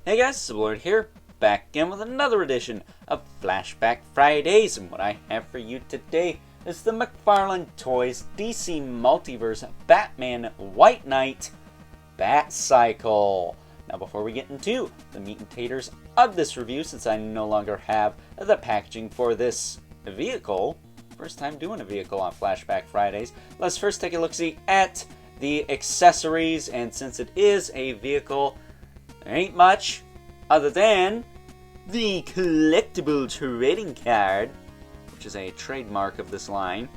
Hey guys, it's Lord here, back again with another edition of Flashback Fridays, and what I have for you today is the McFarlane Toys DC Multiverse Batman White Knight Batcycle. Now before we get into the meat and taters of this review, since I no longer have the packaging for this vehicle, first time doing a vehicle on Flashback Fridays, let's first take a look-see at the accessories, and since it is a vehicle, there ain't much other than the collectible trading card, which is a trademark of this line.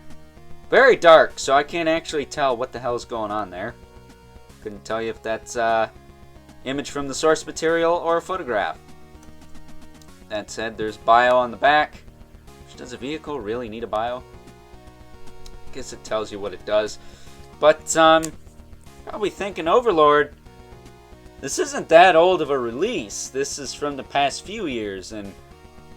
Very dark, so I can't actually tell what the hell is going on there. Couldn't tell you if that's image from the source material or a photograph. That said, there's bio on the back. Does a vehicle really need a bio? I guess it tells you what it does. But, probably thinking, Overlord, this isn't that old of a release. This is from the past few years, and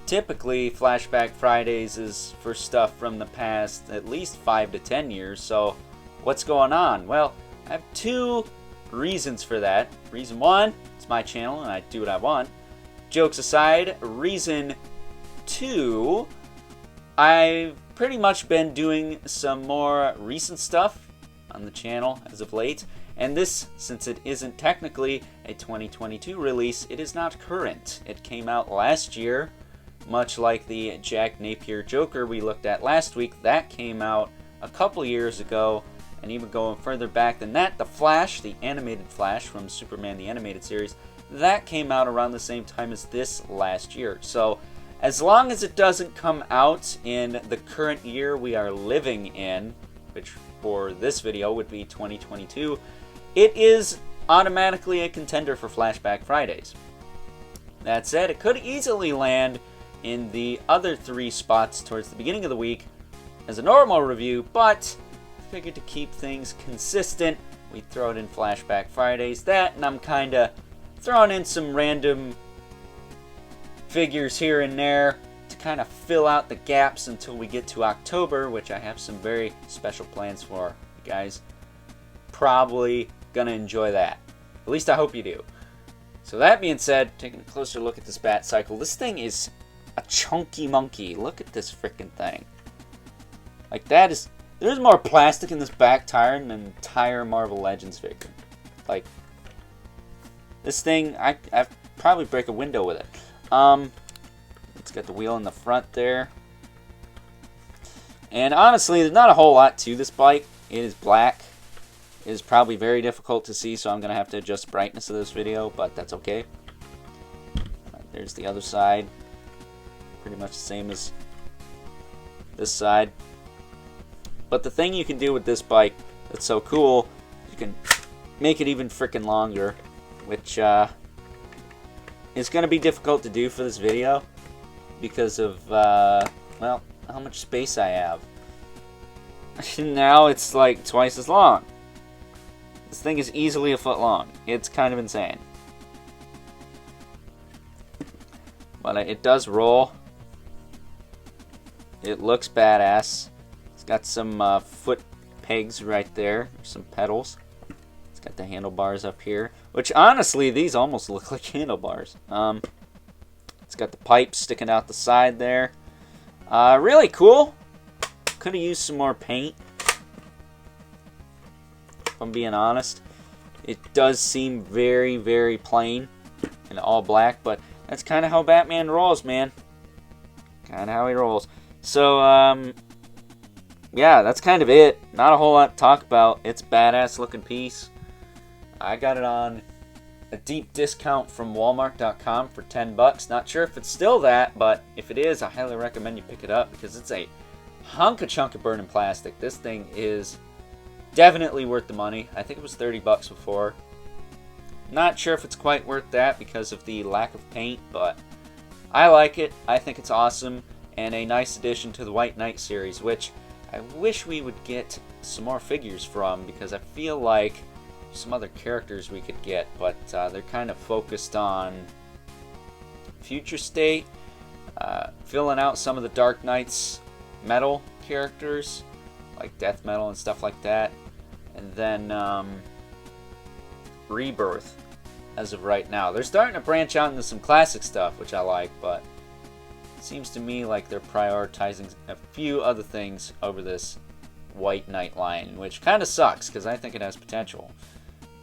typically Flashback Fridays is for stuff from the past at least 5 to 10 years, so what's going on? Well, I have two reasons for that. Reason one, it's my channel and I do what I want. Jokes aside, reason two, I've pretty much been doing some more recent stuff on the channel as of late, and this, since it isn't technically a 2022 release, it is not current. It came out last year, much like the Jack Napier Joker we looked at last week. That came out a couple years ago, and even going further back than that, the Flash, the animated Flash from Superman the Animated Series, that came out around the same time as this last year. So as long as it doesn't come out in the current year we are living in, which for this video would be 2022, it is automatically a contender for Flashback Fridays. That said, it could easily land in the other 3 spots towards the beginning of the week as a normal review, but I figured to keep things consistent, we'd throw it in Flashback Fridays. That, and I'm kind of throwing in some random figures here and there to kind of fill out the gaps until we get to October, which I have some very special plans for. You guys probably gonna enjoy that. At least I hope you do. So that being said, taking a closer look at this Batcycle, this thing is a chunky monkey. Look at this freaking thing. Like, that is, there's more plastic in this back tire than an entire Marvel Legends figure. Like, this thing, I'd probably break a window with it. It's got the wheel in the front there. And honestly, there's not a whole lot to this bike. It is black. It is probably very difficult to see, so I'm going to have to adjust the brightness of this video, but that's okay. There's the other side. Pretty much the same as this side. But the thing you can do with this bike that's so cool, you can make it even freaking longer, which it's going to be difficult to do for this video because of, well, how much space I have. Now it's like twice as long. This thing is easily a foot long. It's kind of insane. But it does roll. It looks badass. It's got some foot pegs right there, some pedals. It's got the handlebars up here, which honestly, these almost look like handlebars. It's got the pipes sticking out the side there. Really cool. Could have used some more paint, if I'm being honest. It does seem very, very plain and all black, but that's kind of how Batman rolls, man. Kind of how he rolls. So, yeah, that's kind of it. Not a whole lot to talk about. It's a badass looking piece. I got it on a deep discount from Walmart.com for $10. Not sure if it's still that, but if it is, I highly recommend you pick it up because it's a chunk of burning plastic. This thing is definitely worth the money. I think it was $30 before. Not sure if it's quite worth that because of the lack of paint, but I like it. I think it's awesome and a nice addition to the White Knight series, which I wish we would get some more figures from because I feel like some other characters we could get, but they're kind of focused on Future State, filling out some of the Dark Knight's metal characters, like Death Metal and stuff like that, and then Rebirth as of right now. They're starting to branch out into some classic stuff, which I like, but it seems to me like they're prioritizing a few other things over this White Knight line, which kind of sucks because I think it has potential.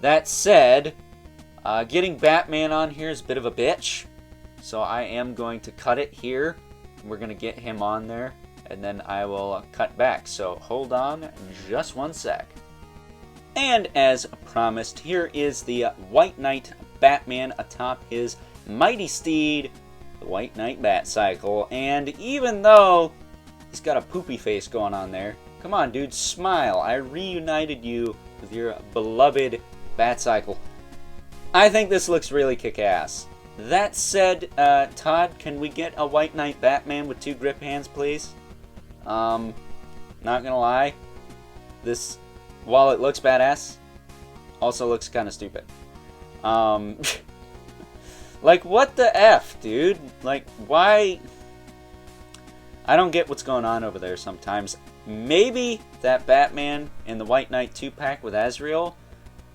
That said, getting Batman on here is a bit of a bitch, so I am going to cut it here. We're going to get him on there, and then I will cut back. So hold on just one sec. And as promised, here is the White Knight Batman atop his mighty steed, the White Knight Batcycle. And even though he's got a poopy face going on there, come on, dude, smile. I reunited you with your beloved Batcycle. I think this looks really kick-ass. That said, Todd, can we get a White Knight Batman with 2 grip hands, please? Not gonna lie, this, while it looks badass, also looks kind of stupid. Like, what the F, dude? Like, why? I don't get what's going on over there sometimes. Maybe that Batman in the White Knight 2-pack with Azrael,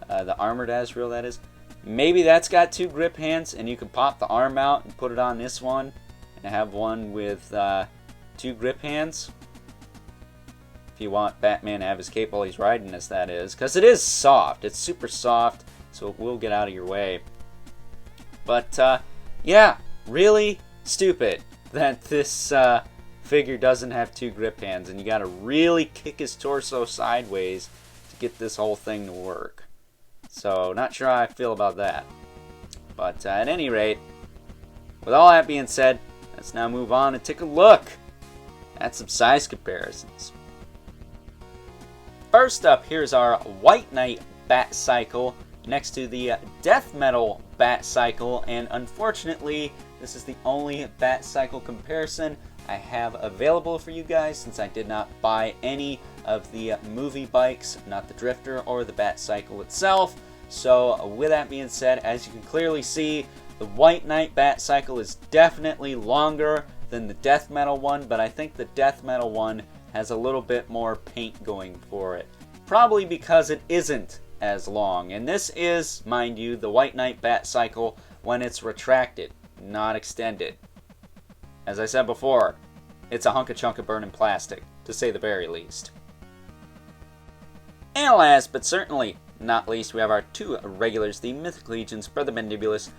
the armored Azrael, that is, maybe that's got 2 grip hands, and you can pop the arm out and put it on this one, and have one with 2 grip hands. If you want Batman to have his cape while he's riding this, that is. Because it is soft. It's super soft, so it will get out of your way. But, yeah, really stupid that this figure doesn't have 2 grip hands, and you gotta really kick his torso sideways to get this whole thing to work. So, not sure how I feel about that. But at any rate, with all that being said, let's now move on and take a look at some size comparisons. First up, here's our White Knight Batcycle next to the Death Metal Batcycle, and unfortunately, this is the only Batcycle comparison I have available for you guys since I did not buy any of the movie bikes, not the Drifter or the Batcycle itself. So with that being said, as you can clearly see, the White Knight Batcycle is definitely longer than the Death Metal one, but I think the Death Metal one has a little bit more paint going for it. Probably because it isn't as long. And this is, mind you, the White Knight Batcycle when it's retracted, not extended. As I said before, it's a hunk of chunk of burning plastic, to say the very least. And last, but certainly not least, we have our 2 regulars, the Mythic Legion's Brother Mandibulus,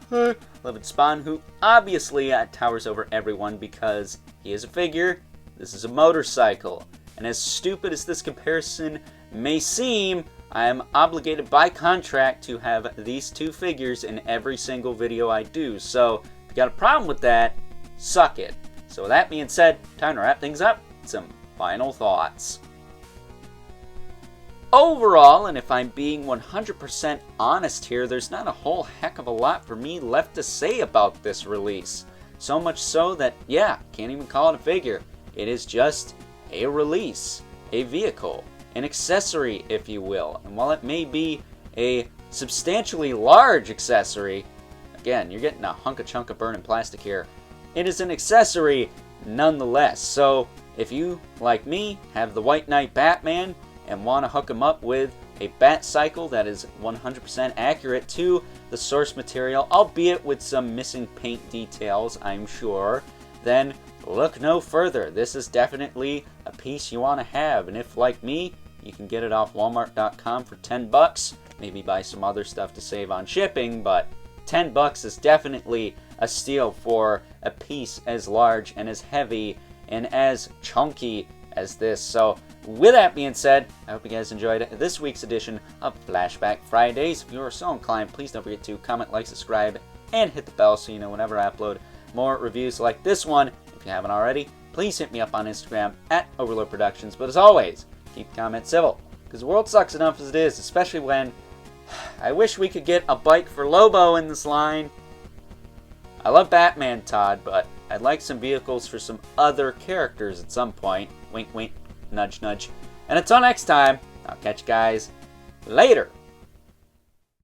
Beloved Spawn, who obviously towers over everyone because he is a figure, this is a motorcycle. And as stupid as this comparison may seem, I am obligated by contract to have these 2 figures in every single video I do. So, if you got a problem with that, suck it. So with that being said, time to wrap things up. Some final thoughts. Overall, and if I'm being 100% honest here, there's not a whole heck of a lot for me left to say about this release. So much so that, yeah, can't even call it a figure. It is just a release, a vehicle, an accessory, if you will. And while it may be a substantially large accessory, again, you're getting a hunk of chunk of burning plastic here, it is an accessory nonetheless. So if you, like me, have the White Knight Batman and want to hook him up with a Batcycle that is 100% accurate to the source material, albeit with some missing paint details, I'm sure, then look no further. This is definitely a piece you want to have. And if, like me, you can get it off Walmart.com for $10, maybe buy some other stuff to save on shipping, but $10 is definitely a steal for a piece as large and as heavy and as chunky as this. So with that being said, I hope you guys enjoyed this week's edition of Flashback Fridays. If you are so inclined, please don't forget to comment, like, subscribe, and hit the bell so you know whenever I upload more reviews like this one. If you haven't already, please hit me up on Instagram at Overlord Productions. But as always, keep the comments civil, because the world sucks enough as it is, especially when I wish we could get a bike for Lobo in this line. I love Batman, Todd, but I'd like some vehicles for some other characters at some point. Wink, wink, nudge, nudge. And until next time, I'll catch you guys later.